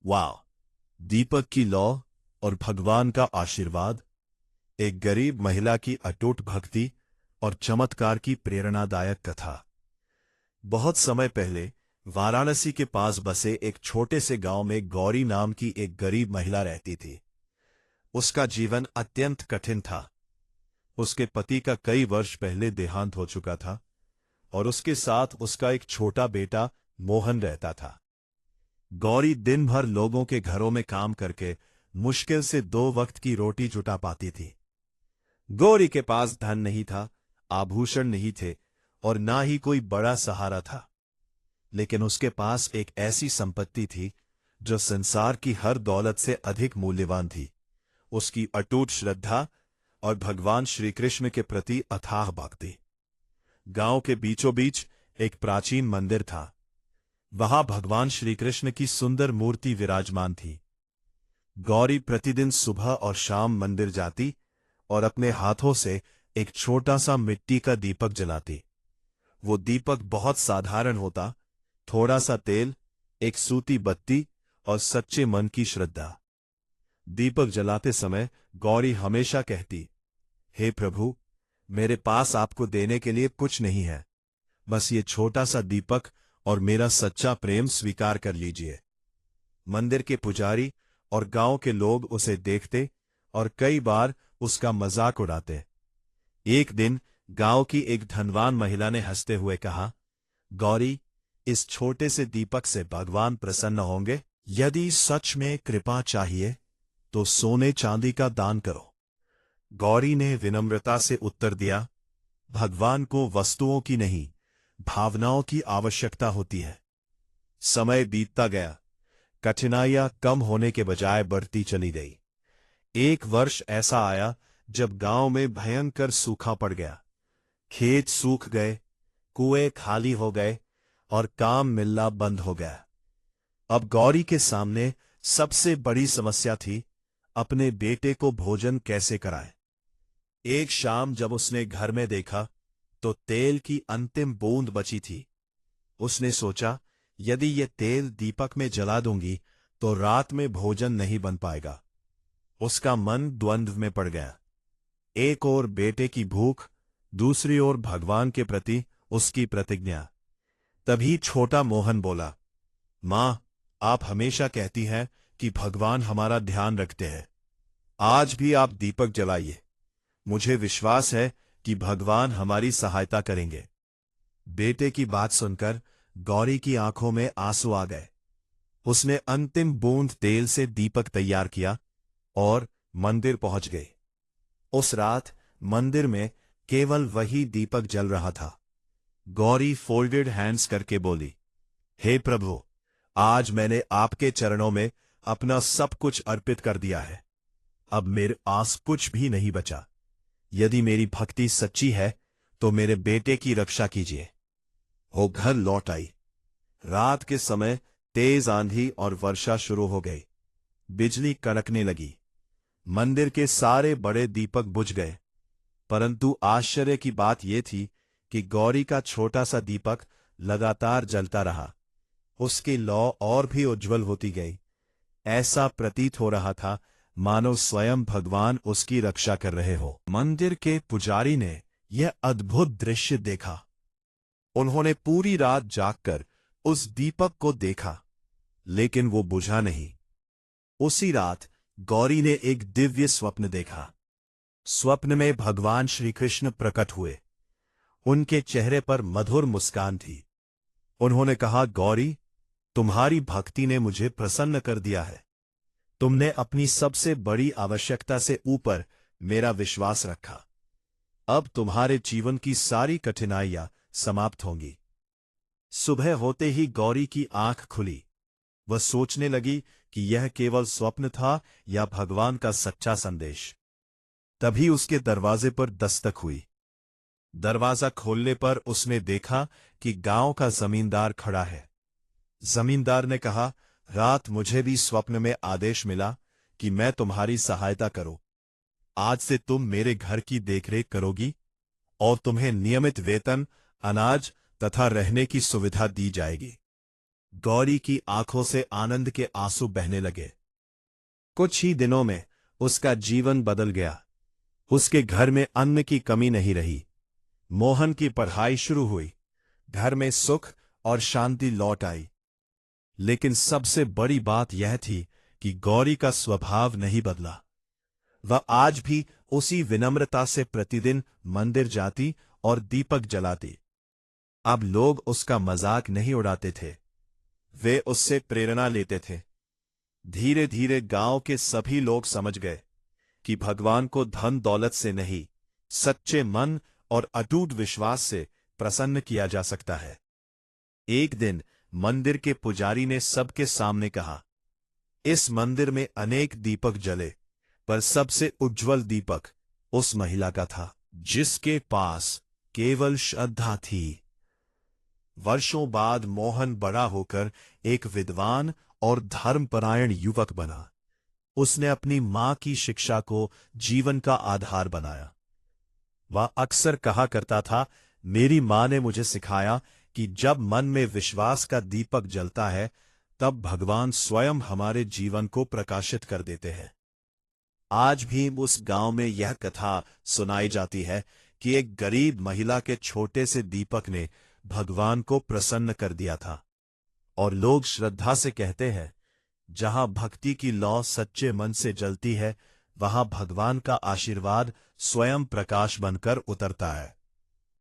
वाह! दीपक की लौ और भगवान का आशीर्वाद। एक गरीब महिला की अटूट भक्ति और चमत्कार की प्रेरणादायक कथा। बहुत समय पहले वाराणसी के पास बसे एक छोटे से गांव में गौरी नाम की एक गरीब महिला रहती थी। उसका जीवन अत्यंत कठिन था। उसके पति का कई वर्ष पहले देहांत हो चुका था और उसके साथ उसका एक छोटा बेटा मोहन रहता था। गौरी दिन भर लोगों के घरों में काम करके मुश्किल से 2 वक्त की रोटी जुटा पाती थी। गौरी के पास धन नहीं था, आभूषण नहीं थे और ना ही कोई बड़ा सहारा था, लेकिन उसके पास एक ऐसी संपत्ति थी जो संसार की हर दौलत से अधिक मूल्यवान थी। उसकी अटूट श्रद्धा और भगवान श्री कृष्ण के प्रति अथाह भक्ति। गांव के बीचों बीच एक प्राचीन मंदिर था। वहां भगवान श्री कृष्ण की सुंदर मूर्ति विराजमान थी। गौरी प्रतिदिन सुबह और शाम मंदिर जाती और अपने हाथों से एक छोटा सा मिट्टी का दीपक जलाती। वो दीपक बहुत साधारण होता, थोड़ा सा तेल, एक सूती बत्ती और सच्चे मन की श्रद्धा। दीपक जलाते समय गौरी हमेशा कहती, हे प्रभु, मेरे पास आपको देने के लिए कुछ नहीं है, बस ये छोटा सा दीपक और मेरा सच्चा प्रेम स्वीकार कर लीजिए। मंदिर के पुजारी और गांव के लोग उसे देखते और कई बार उसका मजाक उड़ाते। एक दिन गांव की एक धनवान महिला ने हंसते हुए कहा, गौरी, इस छोटे से दीपक से भगवान प्रसन्न होंगे। यदि सच में कृपा चाहिए तो सोने चांदी का दान करो। गौरी ने विनम्रता से उत्तर दिया, भगवान को वस्तुओं की नहीं, भावनाओं की आवश्यकता होती है। समय बीतता गया, कठिनाइयां कम होने के बजाय बढ़ती चली गई। एक वर्ष ऐसा आया जब गांव में भयंकर सूखा पड़ गया। खेत सूख गए, कुएं खाली हो गए और काम मिलना बंद हो गया। अब गौरी के सामने सबसे बड़ी समस्या थी, अपने बेटे को भोजन कैसे कराए। एक शाम जब उसने घर में देखा तो तेल की अंतिम बूंद बची थी। उसने सोचा, यदि ये तेल दीपक में जला दूंगी तो रात में भोजन नहीं बन पाएगा। उसका मन द्वंद्व में पड़ गया। एक ओर बेटे की भूख, दूसरी ओर भगवान के प्रति उसकी प्रतिज्ञा। तभी छोटा मोहन बोला, मां, आप हमेशा कहती हैं कि भगवान हमारा ध्यान रखते हैं। आज भी आप दीपक जलाइए। मुझे विश्वास है कि भगवान हमारी सहायता करेंगे। बेटे की बात सुनकर गौरी की आंखों में आंसू आ गए। उसने अंतिम बूंद तेल से दीपक तैयार किया और मंदिर पहुंच गई। उस रात मंदिर में केवल वही दीपक जल रहा था। गौरी फोल्डेड हैंड्स करके बोली, हे प्रभु, आज मैंने आपके चरणों में अपना सब कुछ अर्पित कर दिया है। अब मेरे पास कुछ भी नहीं बचा। यदि मेरी भक्ति सच्ची है तो मेरे बेटे की रक्षा कीजिए। वो घर लौट आई। रात के समय तेज आंधी और वर्षा शुरू हो गई। बिजली कड़कने लगी। मंदिर के सारे बड़े दीपक बुझ गए, परंतु आश्चर्य की बात यह थी कि गौरी का छोटा सा दीपक लगातार जलता रहा। उसकी लौ और भी उज्जवल होती गई। ऐसा प्रतीत हो रहा था मानो स्वयं भगवान उसकी रक्षा कर रहे हो। मंदिर के पुजारी ने यह अद्भुत दृश्य देखा। उन्होंने पूरी रात जागकर उस दीपक को देखा, लेकिन वो बुझा नहीं। उसी रात गौरी ने एक दिव्य स्वप्न देखा। स्वप्न में भगवान श्री कृष्ण प्रकट हुए। उनके चेहरे पर मधुर मुस्कान थी। उन्होंने कहा, गौरी, तुम्हारी भक्ति ने मुझे प्रसन्न कर दिया है। तुमने अपनी सबसे बड़ी आवश्यकता से ऊपर मेरा विश्वास रखा। अब तुम्हारे जीवन की सारी कठिनाइयां समाप्त होंगी। सुबह होते ही गौरी की आंख खुली। वह सोचने लगी कि यह केवल स्वप्न था या भगवान का सच्चा संदेश। तभी उसके दरवाजे पर दस्तक हुई। दरवाजा खोलने पर उसने देखा कि गांव का जमींदार खड़ा है। जमींदार ने कहा, रात मुझे भी स्वप्न में आदेश मिला कि मैं तुम्हारी सहायता करूं। आज से तुम मेरे घर की देखरेख करोगी और तुम्हें नियमित वेतन, अनाज तथा रहने की सुविधा दी जाएगी। गौरी की आंखों से आनंद के आंसू बहने लगे। कुछ ही दिनों में उसका जीवन बदल गया। उसके घर में अन्न की कमी नहीं रही। मोहन की पढ़ाई शुरू हुई। घर में सुख और शांति लौट आई। लेकिन सबसे बड़ी बात यह थी कि गौरी का स्वभाव नहीं बदला। वह आज भी उसी विनम्रता से प्रतिदिन मंदिर जाती और दीपक जलाती। अब लोग उसका मजाक नहीं उड़ाते थे, वे उससे प्रेरणा लेते थे। धीरे धीरे गांव के सभी लोग समझ गए कि भगवान को धन दौलत से नहीं, सच्चे मन और अटूट विश्वास से प्रसन्न किया जा सकता है। एक दिन मंदिर के पुजारी ने सबके सामने कहा, इस मंदिर में अनेक दीपक जले, पर सबसे उज्जवल दीपक उस महिला का था जिसके पास केवल श्रद्धा थी। वर्षों बाद मोहन बड़ा होकर एक विद्वान और धर्मपरायण युवक बना। उसने अपनी मां की शिक्षा को जीवन का आधार बनाया। वह अक्सर कहा करता था, मेरी मां ने मुझे सिखाया कि जब मन में विश्वास का दीपक जलता है, तब भगवान स्वयं हमारे जीवन को प्रकाशित कर देते हैं। आज भी उस गांव में यह कथा सुनाई जाती है कि एक गरीब महिला के छोटे से दीपक ने भगवान को प्रसन्न कर दिया था। और लोग श्रद्धा से कहते हैं, जहां भक्ति की लौ सच्चे मन से जलती है, वहां भगवान का आशीर्वाद स्वयं प्रकाश बनकर उतरता है।